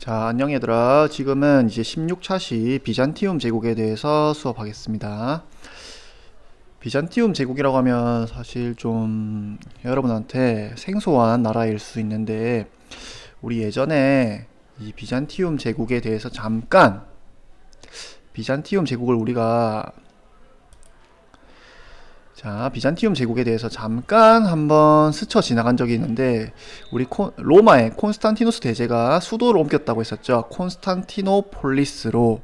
자, 안녕 얘들아. 지금은 이제 16차시 비잔티움 제국에 대해서 수업하겠습니다. 비잔티움 제국이라고 하면 사실 좀 여러분한테 생소한 나라일 수 있는데, 우리 예전에 이 비잔티움 제국에 대해서 잠깐, 비잔티움 제국을 우리가 비잔티움 제국에 대해서 잠깐 한번 스쳐 지나간 적이 있는데, 우리 로마의 콘스탄티누스 대제가 수도를 옮겼다고 했었죠. 콘스탄티노폴리스로.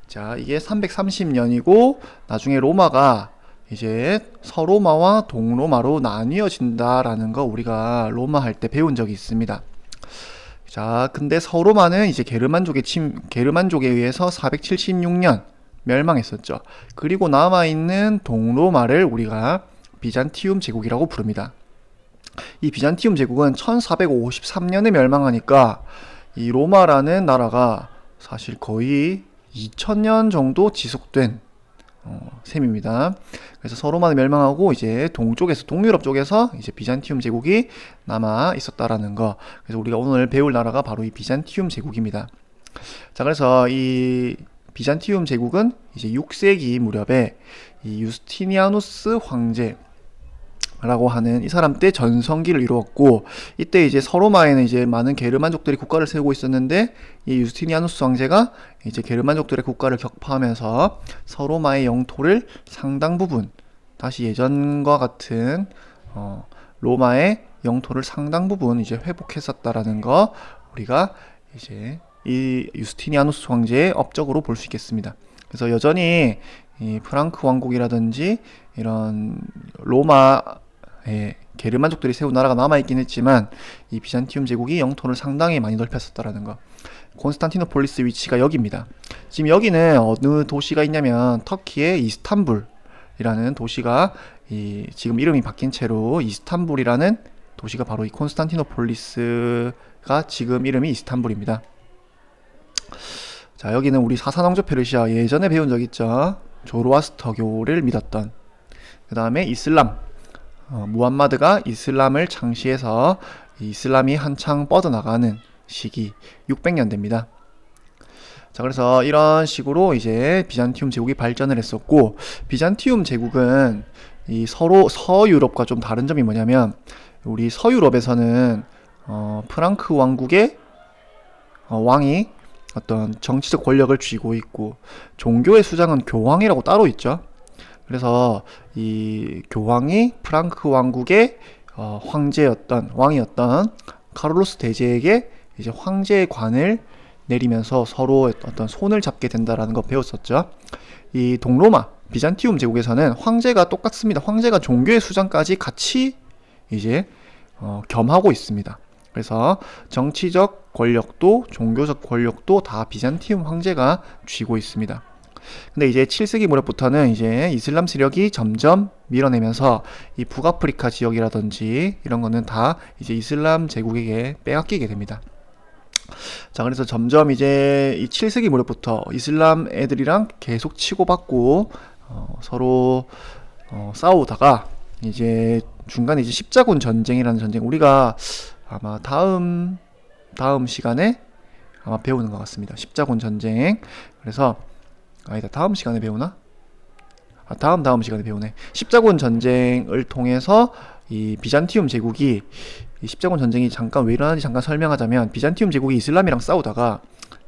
자, 이게 330년이고, 나중에 로마가 이제 서로마와 동로마로 나뉘어진다라는 거 우리가 로마 할 때 배운 적이 있습니다. 자, 근데 서로마는 이제 게르만족에 의해서 476년 멸망했었죠. 그리고 남아있는 동로마를 우리가 비잔티움 제국이라고 부릅니다. 이 비잔티움 제국은 1453년에 멸망하니까 이 로마라는 나라가 사실 거의 2000년 정도 지속된 셈입니다. 그래서 서로마는 멸망하고 이제 동유럽 쪽에서 이제 비잔티움 제국이 남아 있었다라는 거. 그래서 우리가 오늘 배울 나라가 바로 이 비잔티움 제국입니다. 자, 그래서 이 비잔티움 제국은 이제 6세기 무렵에 이 유스티니아누스 황제라고 하는 이 사람 때 전성기를 이루었고, 이때 이제 서로마에는 이제 많은 게르만족들이 국가를 세우고 있었는데, 이 유스티니아누스 황제가 이제 게르만족들의 국가를 격파하면서 서로마의 영토를 상당 부분 다시 예전과 같은 로마의 영토를 상당 부분 이제 회복했었다라는 거 우리가 이제 이 유스티니아누스 황제의 업적으로 볼 수 있겠습니다. 그래서 여전히 이 프랑크 왕국이라든지 이런 로마의 게르만족들이 세운 나라가 남아있긴 했지만, 이 비잔티움 제국이 영토를 상당히 많이 넓혔었다라는 거. 콘스탄티노폴리스 위치가 여기입니다. 지금 여기는 어느 도시가 있냐면 터키의 이스탄불이라는 도시가 지금 이름이 바뀐 채로 이스탄불이라는 도시가 바로 이 콘스탄티노폴리스가 지금 이름이 이스탄불입니다. 자, 여기는 우리 사사왕조 페르시아 예전에 배운 적 있죠. 조로아스터교를 믿었던, 그 다음에 이슬람, 무함마드가 이슬람을 창시해서 이슬람이 한창 뻗어나가는 시기 600년대입니다. 자, 그래서 이런 식으로 이제 비잔티움 제국이 발전을 했었고, 비잔티움 제국은 이 서유럽과 좀 다른 점이 뭐냐면, 우리 서유럽에서는 프랑크 왕국의 왕이 어떤 정치적 권력을 쥐고 있고, 종교의 수장은 교황이라고 따로 있죠. 그래서 이 교황이 프랑크 왕국의 왕이었던 카를로스 대제에게 이제 황제의 관을 내리면서 서로 어떤 손을 잡게 된다라는 거 배웠었죠. 이 동로마 비잔티움 제국에서는 황제가 똑같습니다. 황제가 종교의 수장까지 같이 이제 겸하고 있습니다. 그래서 정치적 권력도 종교적 권력도 다 비잔티움 황제가 쥐고 있습니다. 근데 이제 7세기 무렵부터는 이제 이슬람 세력이 점점 밀어내면서 이 북아프리카 지역이라든지 이런 거는 다 이제 이슬람 제국에게 빼앗기게 됩니다. 자, 그래서 점점 이제 이 7세기 무렵부터 이슬람 애들이랑 계속 치고받고 서로 싸우다가 이제 중간에 이제 십자군 전쟁이라는 전쟁, 우리가 아마 다음 시간에 아마 배우는 것 같습니다. 십자군 전쟁. 그래서 아니다, 다음 시간에 배우나? 다음 시간에 배우네. 십자군 전쟁을 통해서 이 비잔티움 제국이, 이 십자군 전쟁이 잠깐 왜 일어나는지 잠깐 설명하자면, 비잔티움 제국이 이슬람이랑 싸우다가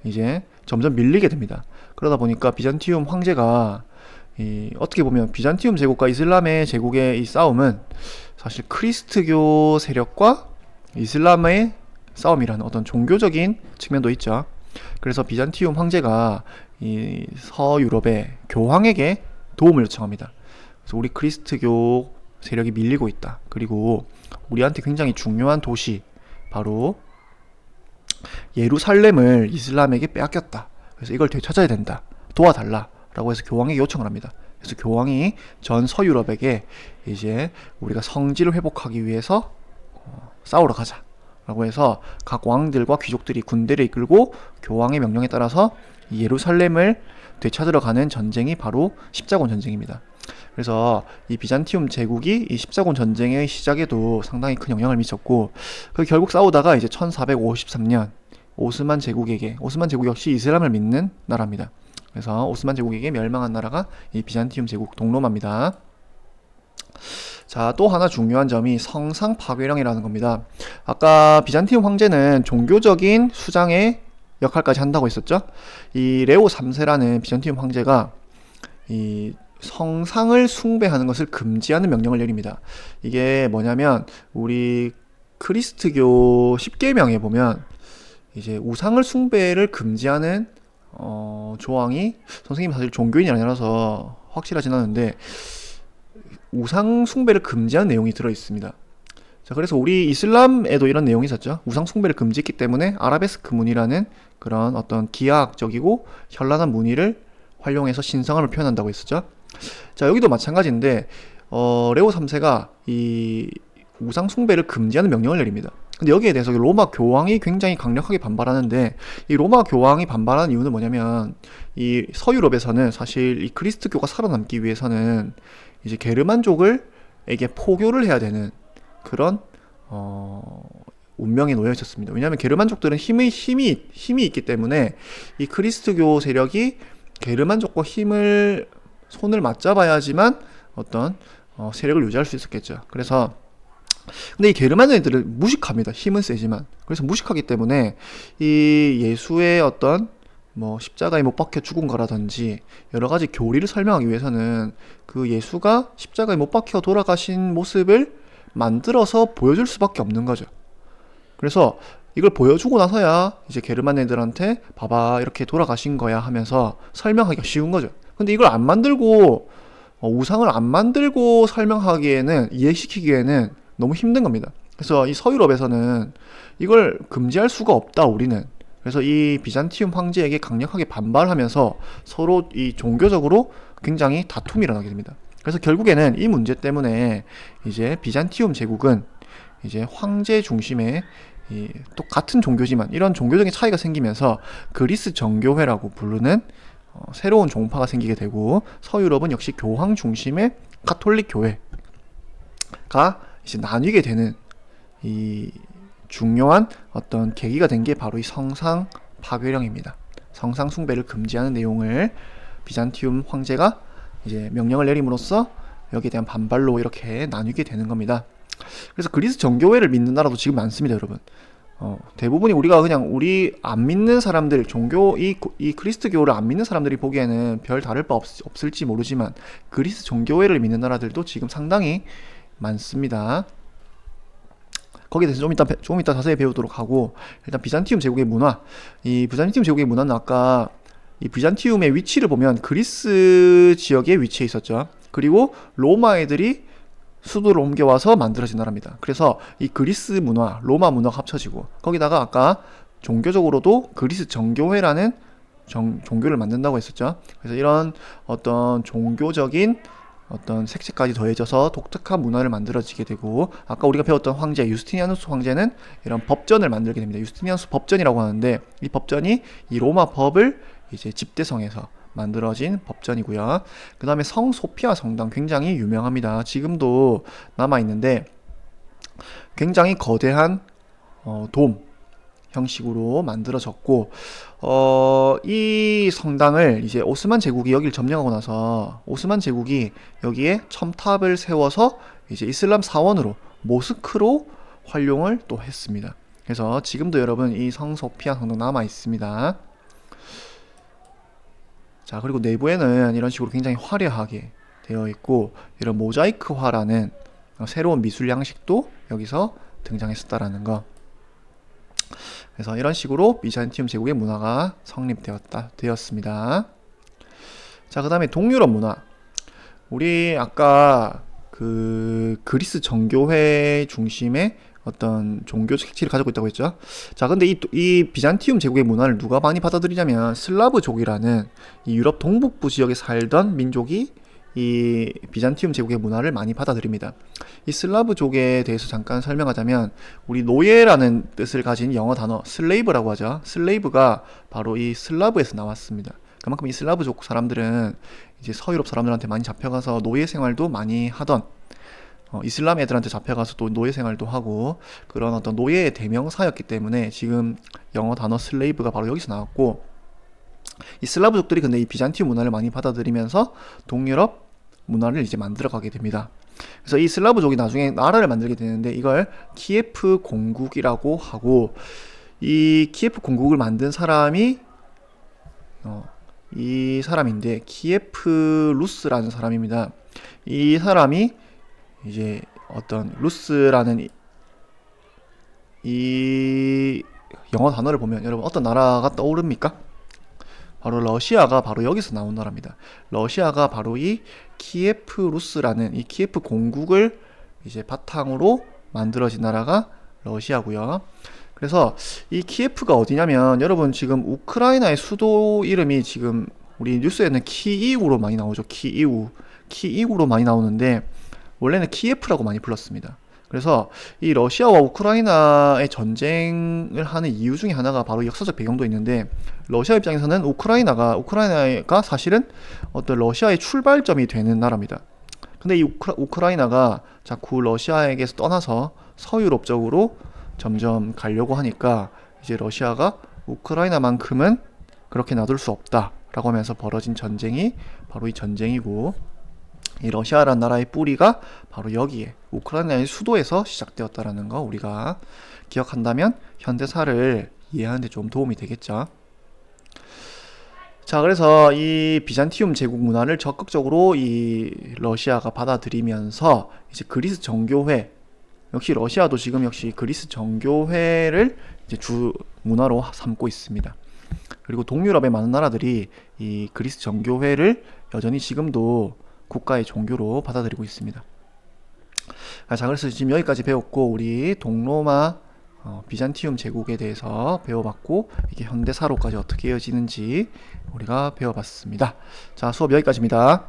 이제 점점 밀리게 됩니다. 그러다 보니까 비잔티움 황제가 어떻게 보면 비잔티움 제국과 이슬람의 제국의 이 싸움은 사실 크리스트교 세력과 이슬람의 싸움이라는 어떤 종교적인 측면도 있죠. 그래서 비잔티움 황제가 이 서유럽의 교황에게 도움을 요청합니다. 그래서 우리 그리스트교 세력이 밀리고 있다. 그리고 우리한테 굉장히 중요한 도시, 바로 예루살렘을 이슬람에게 빼앗겼다. 그래서 이걸 되찾아야 된다. 도와달라. 라고 해서 교황에게 요청을 합니다. 그래서 교황이 전 서유럽에게 이제 우리가 성지를 회복하기 위해서 싸우러 가자 라고 해서 각 왕들과 귀족들이 군대를 이끌고 교황의 명령에 따라서 예루살렘을 되찾으러 가는 전쟁이 바로 십자군 전쟁입니다. 그래서 이 비잔티움 제국이 이 십자군 전쟁의 시작에도 상당히 큰 영향을 미쳤고, 결국 싸우다가 이제 1453년 오스만 제국에게, 오스만 제국 역시 이슬람을 믿는 나라입니다. 그래서 오스만 제국에게 멸망한 나라가 이 비잔티움 제국 동로마입니다. 자, 또 하나 중요한 점이 성상 파괴령이라는 겁니다. 아까 비잔티움 황제는 종교적인 수장의 역할까지 한다고 했었죠. 이 레오 3세라는 비잔티움 황제가 이 성상을 숭배하는 것을 금지하는 명령을 내립니다. 이게 뭐냐면 우리 크리스트교 10계명에 보면 이제 우상을 숭배를 금지하는 조항이, 선생님이 사실 종교인이 아니라서 확실하진 않은데 우상 숭배를 금지하는 내용이 들어 있습니다. 자, 그래서 우리 이슬람에도 이런 내용이 있었죠. 우상 숭배를 금지했기 때문에 아라베스크 문이라는 그런 어떤 기하학적이고 현란한 문의를 활용해서 신성함을 표현한다고 했었죠. 자, 여기도 마찬가지인데 레오 3세가 이 우상 숭배를 금지하는 명령을 내립니다. 근데 여기에 대해서 로마 교황이 굉장히 강력하게 반발하는데, 이 로마 교황이 반발하는 이유는 뭐냐면 이 서유럽에서는 사실 이 그리스도교가 살아남기 위해서는 이제 게르만족을에게 포교를 해야 되는 그런 운명에 놓여 있었습니다. 왜냐하면 게르만족들은 힘이 있기 때문에 이 그리스도교 세력이 게르만족과 손을 맞잡아야지만 어떤 세력을 유지할 수 있었겠죠. 그래서 근데 이 게르만 애들은 무식합니다. 힘은 세지만. 그래서 무식하기 때문에 이 예수의 어떤 뭐 십자가에 못 박혀 죽은 거라든지 여러 가지 교리를 설명하기 위해서는 그 예수가 십자가에 못 박혀 돌아가신 모습을 만들어서 보여줄 수밖에 없는 거죠. 그래서 이걸 보여주고 나서야 이제 게르만 애들한테 봐봐 이렇게 돌아가신 거야 하면서 설명하기가 쉬운 거죠. 근데 이걸 안 만들고 우상을 안 만들고 설명하기에는, 이해시키기에는 너무 힘든 겁니다. 그래서 이 서유럽에서는 이걸 금지할 수가 없다 우리는. 그래서 이 비잔티움 황제에게 강력하게 반발하면서 서로 이 종교적으로 굉장히 다툼이 일어나게 됩니다. 그래서 결국에는 이 문제 때문에 이제 비잔티움 제국은 이제 황제 중심의 또 같은 종교지만 이런 종교적인 차이가 생기면서 그리스 정교회라고 부르는 새로운 종파가 생기게 되고, 서유럽은 역시 교황 중심의 가톨릭 교회가 이제 나뉘게 되는 이 중요한 어떤 계기가 된 게 바로 이 성상 파괴령입니다. 성상 숭배를 금지하는 내용을 비잔티움 황제가 이제 명령을 내림으로써 여기에 대한 반발로 이렇게 나뉘게 되는 겁니다. 그래서 그리스 정교회를 믿는 나라도 지금 많습니다, 여러분. 대부분이 우리가 그냥 우리 안 믿는 사람들, 이 그리스도교를 안 믿는 사람들이 보기에는 별 다를 바 없을지 모르지만 그리스 정교회를 믿는 나라들도 지금 상당히 많습니다. 거기에 대해서 좀 이따 자세히 배우도록 하고, 일단 비잔티움 제국의 문화. 이 비잔티움 제국의 문화는 아까 이 비잔티움의 위치를 보면 그리스 지역에 위치해 있었죠. 그리고 로마 애들이 수도를 옮겨와서 만들어진 나라입니다. 그래서 이 그리스 문화, 로마 문화가 합쳐지고, 거기다가 아까 종교적으로도 그리스 정교회라는 종교를 만든다고 했었죠. 그래서 이런 어떤 종교적인 어떤 색채까지 더해져서 독특한 문화를 만들어지게 되고, 아까 우리가 배웠던 황제 유스티니아누스 황제는 이런 법전을 만들게 됩니다. 유스티니아누스 법전이라고 하는데, 이 법전이 이 로마 법을 이제 집대성에서 만들어진 법전이고요. 그 다음에 성 소피아 성당 굉장히 유명합니다. 지금도 남아있는데 굉장히 거대한 돔 형식으로 만들어졌고, 이 성당을 이제 오스만 제국이 여기를 점령하고 나서 오스만 제국이 여기에 첨탑을 세워서 이제 이슬람 사원으로, 모스크로 활용을 또 했습니다. 그래서 지금도 여러분 이 성 소피아 성당 남아 있습니다. 자, 그리고 내부에는 이런 식으로 굉장히 화려하게 되어 있고, 이런 모자이크화라는 새로운 미술 양식도 여기서 등장했었다라는 거. 그래서 이런 식으로 비잔티움 제국의 문화가 되었습니다. 자, 그 다음에 동유럽 문화. 우리 아까 그 그리스 정교회 중심의 어떤 종교적 색채를 가지고 있다고 했죠. 자, 근데 이 비잔티움 제국의 문화를 누가 많이 받아들이냐면 슬라브족이라는 이 유럽 동북부 지역에 살던 민족이 이 비잔티움 제국의 문화를 많이 받아들입니다. 이 슬라브족에 대해서 잠깐 설명하자면, 우리 노예라는 뜻을 가진 영어 단어 슬레이브라고 하죠. 슬레이브가 바로 이 슬라브에서 나왔습니다. 그만큼 이 슬라브족 사람들은 이제 서유럽 사람들한테 많이 잡혀가서 노예 생활도 많이 하던, 이슬람 애들한테 잡혀가서 또 노예 생활도 하고, 그런 어떤 노예의 대명사였기 때문에 지금 영어 단어 슬레이브가 바로 여기서 나왔고, 이 슬라브족들이 근데 이 비잔티움 문화를 많이 받아들이면서 동유럽 문화를 이제 만들어가게 됩니다. 그래서 이 슬라브족이 나중에 나라를 만들게 되는데 이걸 키예프 공국이라고 하고, 이 키예프 공국을 만든 사람이 이 사람인데 키예프 루스라는 사람입니다. 이 사람이 이제 어떤 루스라는 이 영어 단어를 보면 여러분 어떤 나라가 떠오릅니까? 바로 러시아가 바로 여기서 나온 나라입니다. 러시아가 바로 이 키예프 루스라는 이 키예프 공국을 이제 바탕으로 만들어진 나라가 러시아고요. 그래서 이 키예프가 어디냐면 여러분 지금 우크라이나의 수도 이름이 지금 우리 뉴스에는 키이우로 많이 나오죠. 키이우로 많이 나오는데 원래는 키예프라고 많이 불렀습니다. 그래서 이 러시아와 우크라이나의 전쟁을 하는 이유 중에 하나가 바로 역사적 배경도 있는데, 러시아 입장에서는 우크라이나가 사실은 어떤 러시아의 출발점이 되는 나라입니다. 근데 이 우크라이나가 자꾸 러시아에게서 떠나서 서유럽 쪽으로 점점 가려고 하니까 이제 러시아가 우크라이나만큼은 그렇게 놔둘 수 없다라고 하면서 벌어진 전쟁이 바로 이 전쟁이고, 이 러시아라는 나라의 뿌리가 바로 여기에 우크라이나의 수도에서 시작되었다라는 거 우리가 기억한다면 현대사를 이해하는 데 좀 도움이 되겠죠. 자, 그래서 이 비잔티움 제국 문화를 적극적으로 이 러시아가 받아들이면서 이제 그리스 정교회, 역시 러시아도 지금 역시 그리스 정교회를 이제 주 문화로 삼고 있습니다. 그리고 동유럽의 많은 나라들이 이 그리스 정교회를 여전히 지금도 국가의 종교로 받아들이고 있습니다. 자, 그래서 지금 여기까지 배웠고, 우리 동로마 비잔티움 제국에 대해서 배워봤고, 이게 현대사로까지 어떻게 이어지는지 우리가 배워봤습니다. 자, 수업 여기까지입니다.